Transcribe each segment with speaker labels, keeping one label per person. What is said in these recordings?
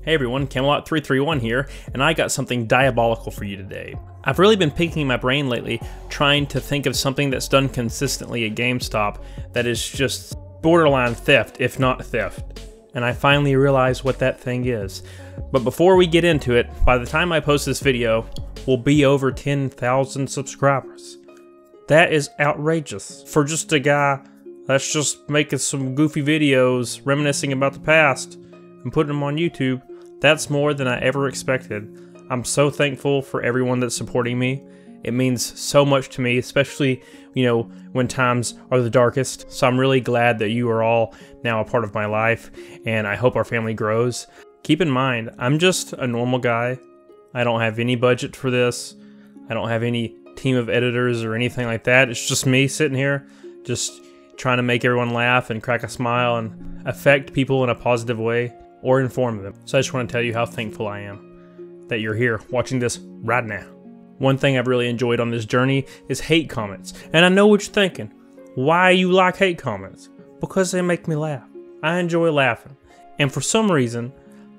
Speaker 1: Hey everyone, Camelot331 here, and I got something diabolical for you today. I've really been picking my brain lately, trying to think of something that's done consistently at GameStop that is just borderline theft, if not theft. And I finally realized what that thing is. But before we get into it, by the time I post this video, we'll be over 10,000 subscribers. That is outrageous. For just a guy that's just making some goofy videos, reminiscing about the past, and putting them on YouTube, that's more than I ever expected. I'm so thankful for everyone that's supporting me. It means so much to me, especially, when times are the darkest. So I'm really glad that you are all now a part of my life, and I hope our family grows. Keep in mind, I'm just a normal guy. I don't have any budget for this. I don't have any team of editors or anything like that. It's just me sitting here, just trying to make everyone laugh and crack a smile and affect people in a positive way, or inform them. So I just want to tell you how thankful I am that you're here watching this right now. One thing I've really enjoyed on this journey is hate comments. And I know what you're thinking. Why you like hate comments? Because they make me laugh. I enjoy laughing. And for some reason,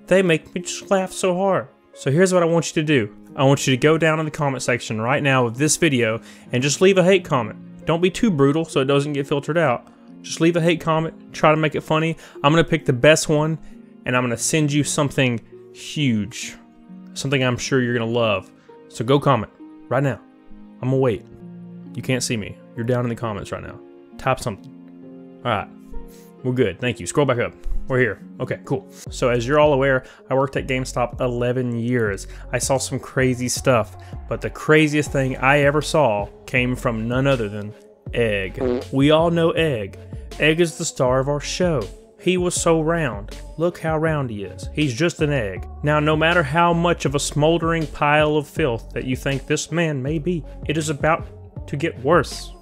Speaker 1: they make me just laugh so hard. So here's what I want you to do. I want you to go down in the comment section right now of this video and just leave a hate comment. Don't be too brutal so it doesn't get filtered out. Just leave a hate comment, try to make it funny. I'm gonna pick the best one, and I'm gonna send you something huge. Something I'm sure you're gonna love. So go comment right now. I'm gonna wait. You can't see me. You're down in the comments right now. Type something. Alright. We're good. Thank you. Scroll back up. We're here. Okay, cool. So as you're all aware, I worked at GameStop 11 years. I saw some crazy stuff, but the craziest thing I ever saw came from none other than Egg. We all know Egg. Egg is the star of our show. He was so round. Look how round he is. He's just an egg. Now, no matter how much of a smoldering pile of filth that you think this man may be, it is about to get worse.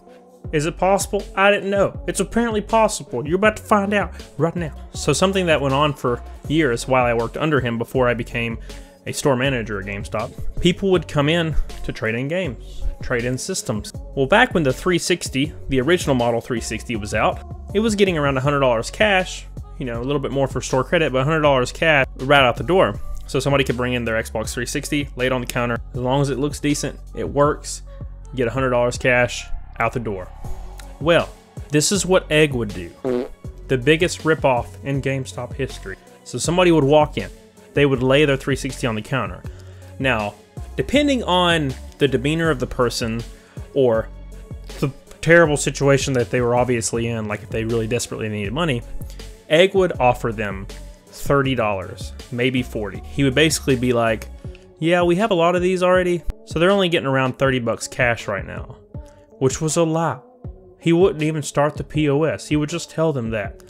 Speaker 1: Is it possible? I didn't know. It's apparently possible. You're about to find out right now. So something that went on for years while I worked under him before I became a store manager at GameStop, people would come in to trade in games, trade in systems. Well, back when the 360, the original model 360 was out, it was getting around $100 cash, a little bit more for store credit, but $100 cash right out the door. So somebody could bring in their Xbox 360, lay it on the counter. As long as it looks decent, it works, you get $100 cash out the door. Well, this is what Egg would do. The biggest ripoff in GameStop history. So somebody would walk in, they would lay their 360 on the counter. Now, depending on the demeanor of the person or the terrible situation that they were obviously in, like if they really desperately needed money, Egg would offer them $30, maybe $40. He would basically be like, yeah, we have a lot of these already, so they're only getting around 30 bucks cash right now, which was a lie. He wouldn't even start the POS. He would just tell them that,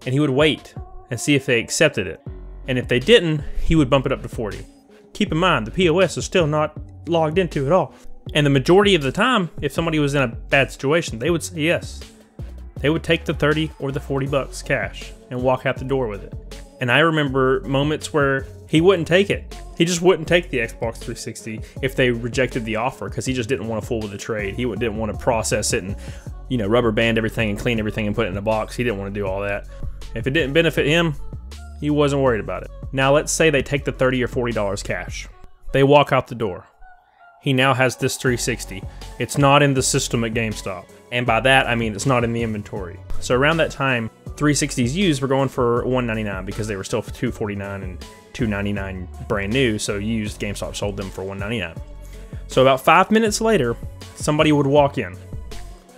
Speaker 1: and he would wait and see if they accepted it. And if they didn't, he would bump it up to 40. Keep in mind, the POS is still not logged into at all. And the majority of the time, if somebody was in a bad situation, they would say yes. They would take the 30 or the 40 bucks cash and walk out the door with it. And I remember moments where he wouldn't take it. He just wouldn't take the Xbox 360 if they rejected the offer because he just didn't want to fool with the trade. He didn't want to process it and, rubber band everything and clean everything and put it in a box. He didn't want to do all that. If it didn't benefit him, he wasn't worried about it. Now let's say they take the $30 or $40 cash. They walk out the door. He now has this 360. It's not in the system at GameStop. And by that, I mean it's not in the inventory. So around that time, 360s used were going for $199 because they were still $249 and $299 brand new. So used, GameStop sold them for $199. So about 5 minutes later, somebody would walk in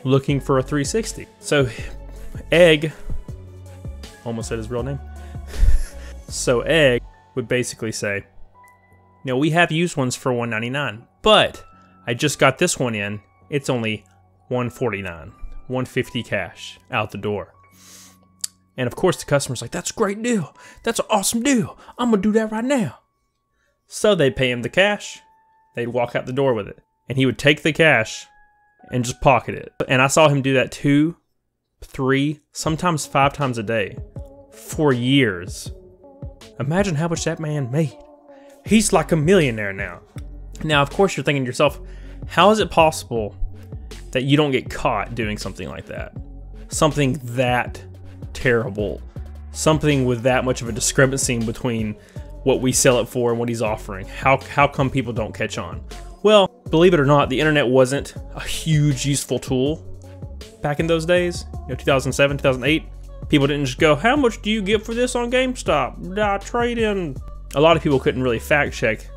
Speaker 1: looking for a 360. So Egg, almost said his real name. So Egg would basically say, we have used ones for $199, but I just got this one in. It's only $149, $150 cash out the door. And of course the customer's like, that's a great deal. That's an awesome deal. I'm gonna do that right now. So they'd pay him the cash. They'd walk out the door with it. And he would take the cash and just pocket it. And I saw him do that 2, 3, sometimes 5 times a day for years. Imagine how much that man made. He's like a millionaire now. Now, of course, you're thinking to yourself, how is it possible that you don't get caught doing something like that? Something that terrible. Something with that much of a discrepancy between what we sell it for and what he's offering. How come people don't catch on? Well, believe it or not, the internet wasn't a huge useful tool back in those days. 2007, 2008. People didn't just go, how much do you get for this on GameStop? Trade in. A lot of people couldn't really fact check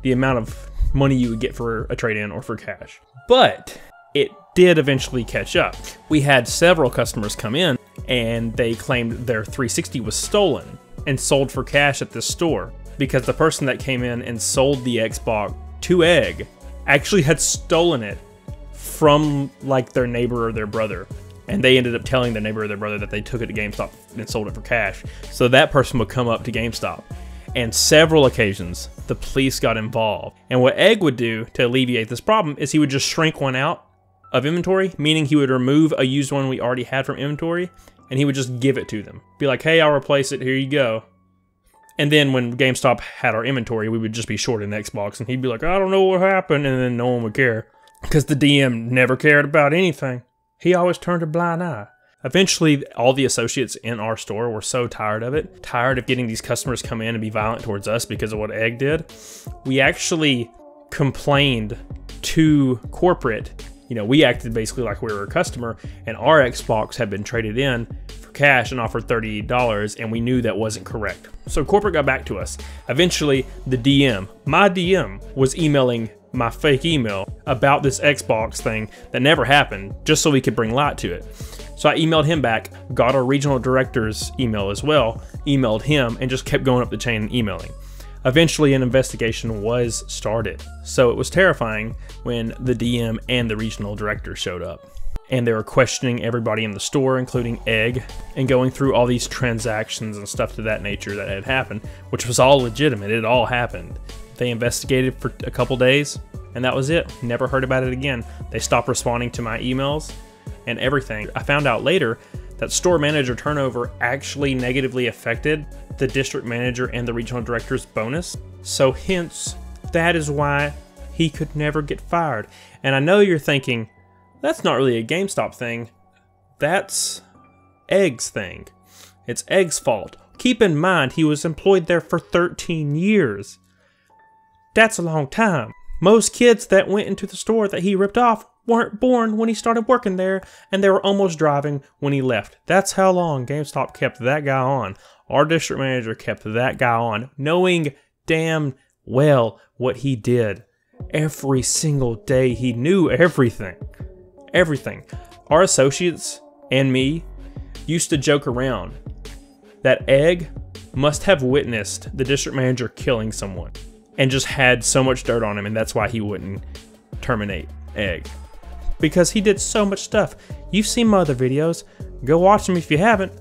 Speaker 1: the amount of money you would get for a trade-in or for cash. But it did eventually catch up. We had several customers come in and they claimed their 360 was stolen and sold for cash at this store because the person that came in and sold the Xbox to Egg actually had stolen it from like their neighbor or their brother. And they ended up telling their neighbor or their brother that they took it to GameStop and sold it for cash. So that person would come up to GameStop. And several occasions, the police got involved. And what Egg would do to alleviate this problem is he would just shrink one out of inventory, meaning he would remove a used one we already had from inventory, and he would just give it to them. Be like, hey, I'll replace it, here you go. And then when GameStop had our inventory, we would just be short an Xbox, and he'd be like, I don't know what happened, and then no one would care. Because the DM never cared about anything. He always turned a blind eye. Eventually, all the associates in our store were so tired of it, tired of getting these customers come in and be violent towards us because of what Egg did. We actually complained to corporate. We acted basically like we were a customer, and our Xbox had been traded in for cash and offered $30, and we knew that wasn't correct. So corporate got back to us. Eventually, the DM, my DM, was emailing my fake email about this Xbox thing that never happened, just so we could bring light to it. So I emailed him back, got our regional director's email as well, emailed him, and just kept going up the chain and emailing. Eventually, an investigation was started. So it was terrifying when the DM and the regional director showed up. And they were questioning everybody in the store, including Egg, and going through all these transactions and stuff to that nature that had happened, which was all legitimate. It all happened. They investigated for a couple days, and that was it. Never heard about it again. They stopped responding to my emails and everything. I found out later that store manager turnover actually negatively affected the district manager and the regional director's bonus. So hence, that is why he could never get fired. And I know you're thinking, that's not really a GameStop thing. That's Egg's thing. It's Egg's fault. Keep in mind, he was employed there for 13 years. That's a long time. Most kids that went into the store that he ripped off weren't born when he started working there, and they were almost driving when he left. That's how long GameStop kept that guy on. Our district manager kept that guy on, knowing damn well what he did. Every single day, he knew everything. Everything. Our associates and me used to joke around that Egg must have witnessed the district manager killing someone and just had so much dirt on him, and that's why he wouldn't terminate Egg. Because he did so much stuff. You've seen my other videos. Go watch them if you haven't.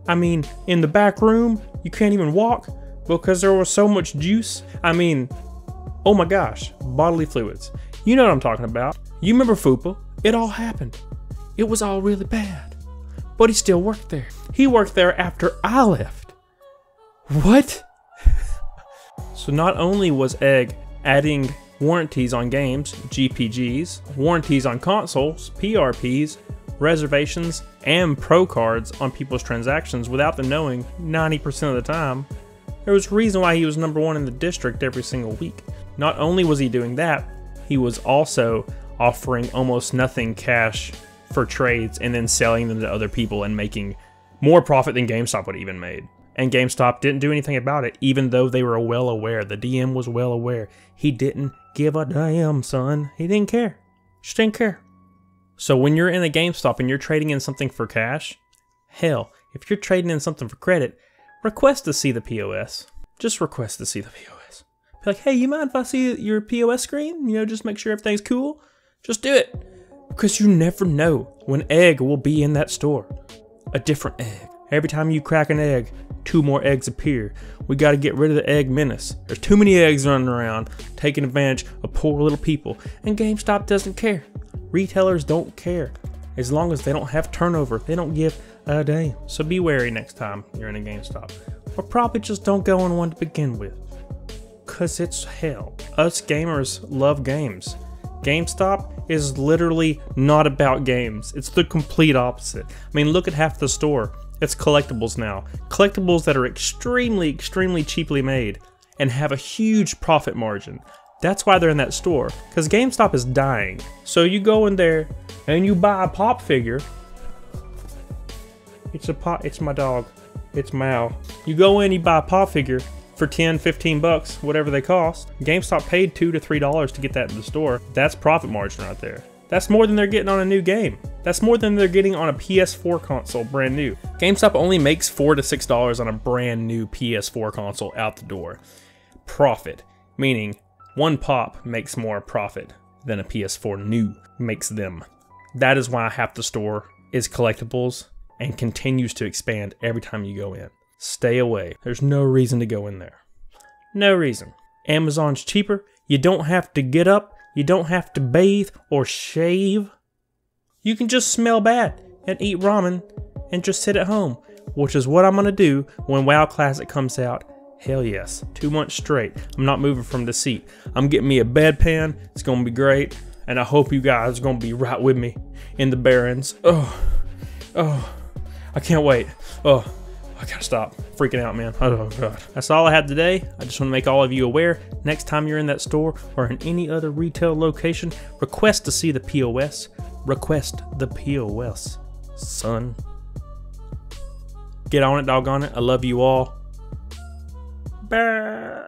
Speaker 1: I mean, in the back room, you can't even walk because there was so much juice. I mean, oh my gosh, bodily fluids. You know what I'm talking about. You remember Fupa? It all happened. It was all really bad. But he still worked there. He worked there after I left. What? So not only was Egg adding warranties on games, GPGs, warranties on consoles, PRPs, reservations, and pro cards on people's transactions without them knowing 90% of the time, there was a reason why he was #1 in the district every single week. Not only was he doing that, he was also offering almost nothing cash for trades and then selling them to other people and making more profit than GameStop would have even made. And GameStop didn't do anything about it, even though they were well aware. The DM was well aware. He didn't give a damn, son. He didn't care. Just didn't care. So when you're in a GameStop and you're trading in something for cash, hell, if you're trading in something for credit, request to see the POS. Just request to see the POS. Be like, hey, you mind if I see your POS screen? Just make sure everything's cool. Just do it. Because you never know when Egg will be in that store. A different Egg. Every time you crack an egg, 2 more eggs appear. We got to get rid of the egg menace. There's too many eggs running around, taking advantage of poor little people. And GameStop doesn't care. Retailers don't care. As long as they don't have turnover, they don't give a damn. So be wary next time you're in a GameStop. Or probably just don't go in one to begin with. Cause it's hell. Us gamers love games. GameStop is literally not about games. It's the complete opposite. I mean, look at half the store. It's collectibles now. Collectibles that are extremely, extremely cheaply made. and have a huge profit margin. That's why they're in that store, because GameStop is dying. So you go in there and you buy a pop figure. It's my dog. It's Mal. You go in, you buy a pop figure for 10, 15 bucks, whatever they cost. GameStop paid $2 to $3 to get that in the store. That's profit margin right there. That's more than they're getting on a new game. That's more than they're getting on a PS4 console, brand new. GameStop only makes $4 to $6 on a brand new PS4 console out the door. Profit, meaning one pop makes more profit than a PS4 new makes them. That is why half the store is collectibles and continues to expand every time you go in. Stay away. There's no reason to go in there. No reason. Amazon's cheaper. You don't have to get up. You don't have to bathe or shave. You can just smell bad and eat ramen and just sit at home, which is what I'm gonna do when WoW Classic comes out. Hell yes, 2 months straight. I'm not moving from the seat. I'm getting me a bedpan. It's gonna be great, and I hope you guys are gonna be right with me in the Barrens. Oh, I can't wait. Oh, I gotta stop freaking out, man. Oh God. That's all I had today. I just want to make all of you aware, next time you're in that store or in any other retail location, request to see the POS. Request the POS, son. Get on it, doggone it. I love you all. Bye.